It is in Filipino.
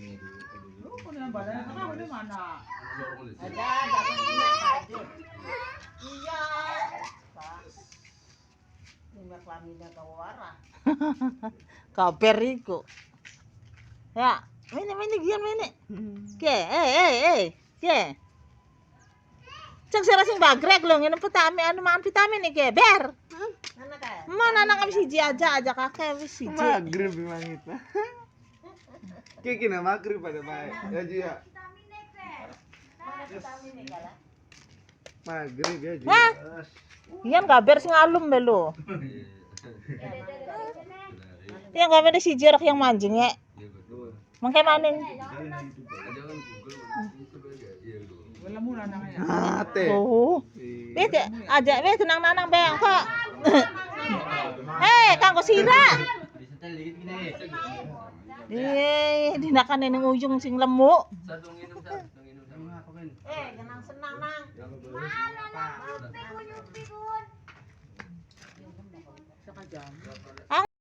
Ano yan ba? Ano naman na? Ada, dapat pinakain. Iya. Lima kami na kawara. Kaperico. Ya, mini gian mini. Ke, ke. Cak sarasing bagrek lo, nginep petami anu mangan vitamin nih ke, ber. Mana kaya? Mana nang kami siji aja kakek wis siji. Maghrib memang itu. Kayak gini maghrib pada baik. Ya Ji ya. Mana vitamin nih kala? Maghrib ya Ji. Hah? Iyan gaber sing alum belo. Yang gaber ni siji rak yang manjing ya. Mangke maning. Wala muna na kaya. Ate. Oh. Bete, aja be tenang nanang be kok. Kang sira. Dinakan ning ujung sing lemu. Ganang senang nang. Ang